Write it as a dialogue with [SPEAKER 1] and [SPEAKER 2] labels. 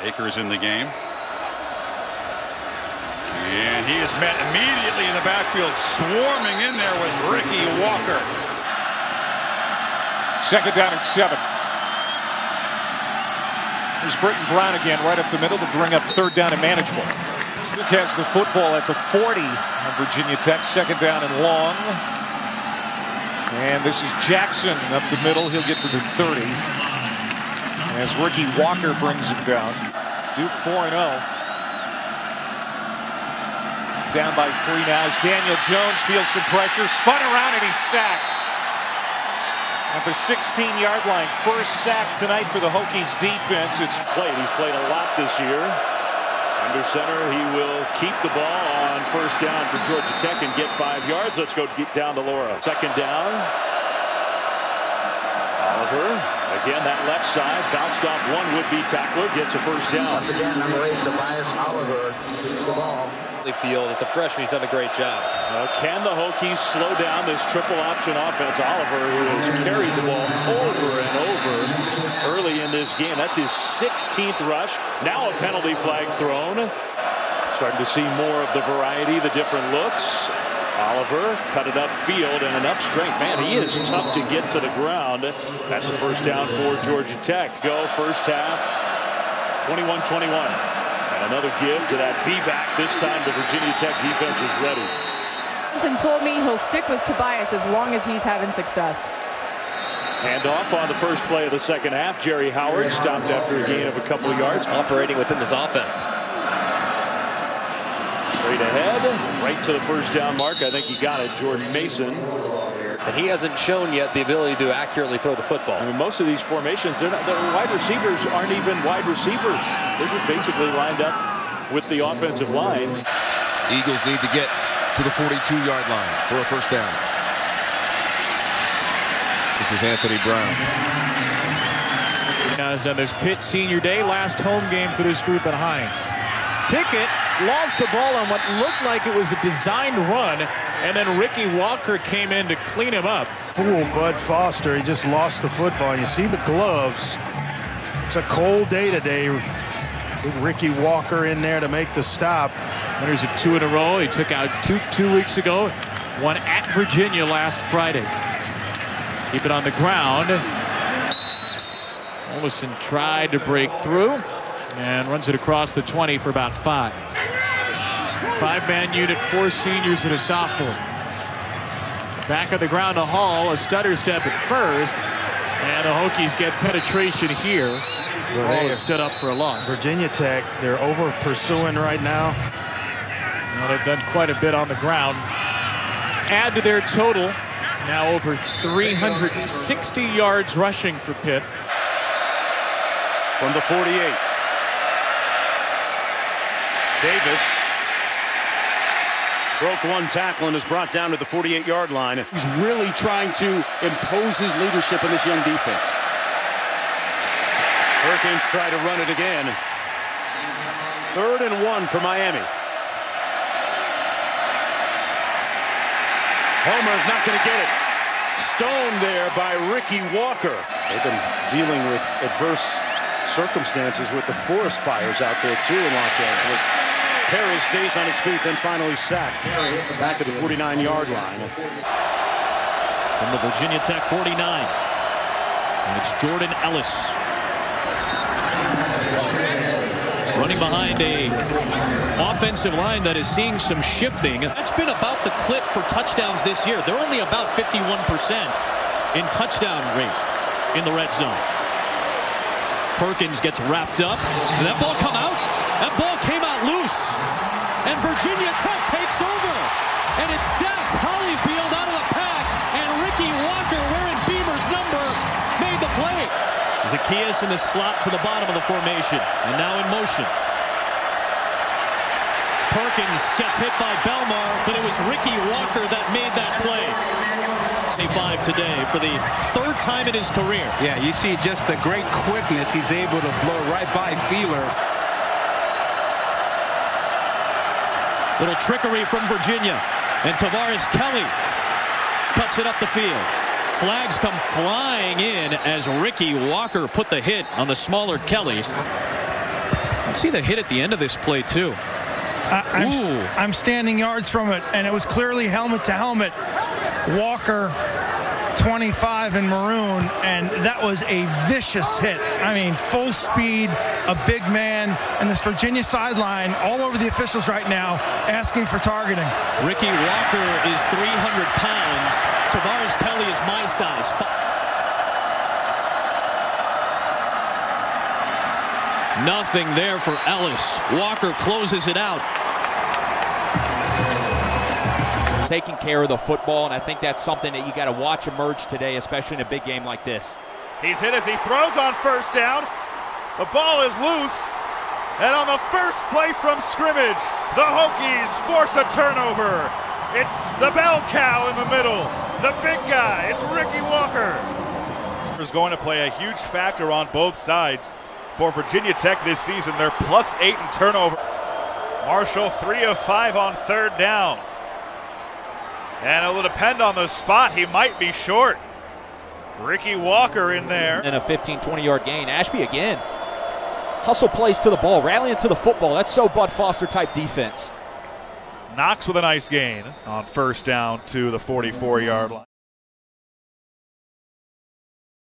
[SPEAKER 1] Akers in the game. And he is met immediately in the backfield. Swarming in there was Ricky Walker.
[SPEAKER 2] Second down and 7. There's Britton Brown again right up the middle to bring up third down and manageable. Duke has the football at the 40 of Virginia Tech. Second down and long. And this is Jackson up the middle. He'll get to the 30 as Ricky Walker brings him down. Duke 4-0. Down by 3 now as Daniel Jones feels some pressure. Spun around and he's sacked. At the 16-yard line, first sack tonight for the Hokies defense. It's
[SPEAKER 3] played. He's played a lot this year. Under center, he will keep the ball on first down for Georgia Tech and get 5 yards. Let's go down to Laura. Second down. Oliver, again, that left side, bounced off one would-be tackler, gets a first down.
[SPEAKER 4] Once again, number 8, Tobias Oliver, keeps the ball.
[SPEAKER 5] Field. It's a freshman. He's done a great job.
[SPEAKER 3] Can the Hokies slow down this triple option offense? Oliver, who has carried the ball over and over early in this game. That's his 16th rush. Now a penalty flag thrown. Starting to see more of the variety, the different looks. Oliver cut it upfield and enough strength. Man, he is tough to get to the ground. That's a first down for Georgia Tech. Go first half, 21-21. And another give to that B-back. This time the Virginia Tech defense is ready.
[SPEAKER 6] Johnson told me he'll stick with Tobias as long as he's having success.
[SPEAKER 3] Hand off on the first play of the second half. Jerry Howard stopped after a gain of a couple of yards.
[SPEAKER 5] Operating within this offense.
[SPEAKER 3] Straight ahead, right to the first down mark. I think he got it, Jordan Mason.
[SPEAKER 5] And he hasn't shown yet the ability to accurately throw the football.
[SPEAKER 3] I mean, most of these formations, the wide receivers aren't even wide receivers. They're just basically lined up with the offensive line.
[SPEAKER 7] Eagles need to get to the 42-yard line for a first down. This is Anthony Brown.
[SPEAKER 8] And there's Pitt Senior Day, last home game for this group at Hines. Pickett lost the ball on what looked like it was a designed run, and then Ricky Walker came in to clean him up.
[SPEAKER 9] Fool Bud Foster, he just lost the football. And you see the gloves. It's a cold day today. Ricky Walker in there to make the stop.
[SPEAKER 8] Winners of 2 in a row. He took out two weeks ago. One at Virginia last Friday. Keep it on the ground. Olison tried to break through and runs it across the 20 for about 5. 5-man unit, 4 seniors and a sophomore. Back of the ground to Hall, a stutter step at first, and the Hokies get penetration here. Well, Hall is stood up for a loss.
[SPEAKER 9] Virginia Tech, they're over pursuing right now.
[SPEAKER 8] Well, they've done quite a bit on the ground. Add to their total, now over 360 yards rushing for Pitt.
[SPEAKER 3] From the 48. Davis broke one tackle and is brought down to the 48-yard line.
[SPEAKER 10] He's really trying to impose his leadership in this young defense.
[SPEAKER 3] Hurricanes try to run it again. 3rd and 1 for Miami. Homer is not going to get it. Stoned there by Ricky Walker. They've been dealing with adverse circumstances with the forest fires out there too in Los Angeles. Perry stays on his feet, then finally sacked back at the 49-yard line.
[SPEAKER 11] From the Virginia Tech 49, and it's Jordan Ellis running behind a offensive line that is seeing some shifting. That's been about the clip for touchdowns this year. They're only about 51% in touchdown rate in the red zone. Perkins gets wrapped up. Did that ball come out? That ball came out loose. And Virginia Tech takes over. And it's Dax Hollifield out of the pack. And Ricky Walker, wearing Beamer's number, made the play. Zacchaeus in the slot to the bottom of the formation. And now in motion. Perkins gets hit by Belmar, but it was Ricky Walker that made that play. 25 today for the 3rd time in his career.
[SPEAKER 12] Yeah, you see just the great quickness. He's able to blow right by Feeler.
[SPEAKER 11] Little trickery from Virginia. And Tavares Kelly cuts it up the field. Flags come flying in as Ricky Walker put the hit on the smaller Kelly. Let's see the hit at the end of this play, too.
[SPEAKER 13] I'm standing yards from it, and it was clearly helmet to helmet. Walker, 25 in maroon, and that was a vicious hit. I mean, full speed, a big man, and this Virginia sideline all over the officials right now asking for targeting.
[SPEAKER 11] Ricky Walker is 300 pounds. Tavares Kelly is my size. Nothing there for Ellis. Walker closes it out.
[SPEAKER 14] Taking care of the football, and I think that's something that you got to watch emerge today, especially in a big game like this.
[SPEAKER 15] He's hit as he throws on first down. The ball is loose, and on the first play from scrimmage, the Hokies force a turnover. It's the bell cow in the middle, the big guy. It's Ricky Walker. Is going to play a huge factor on both sides for Virginia Tech this season. They're +8 in turnover. Marshall 3 of 5 on third down. And it will depend on the spot. He might be short. Ricky Walker in there.
[SPEAKER 14] And a 15, 20-yard gain. Ashby again. Hustle plays to the ball, rallying to the football. That's so Bud Foster type defense.
[SPEAKER 15] Knox with a nice gain on first down to the 44-yard line.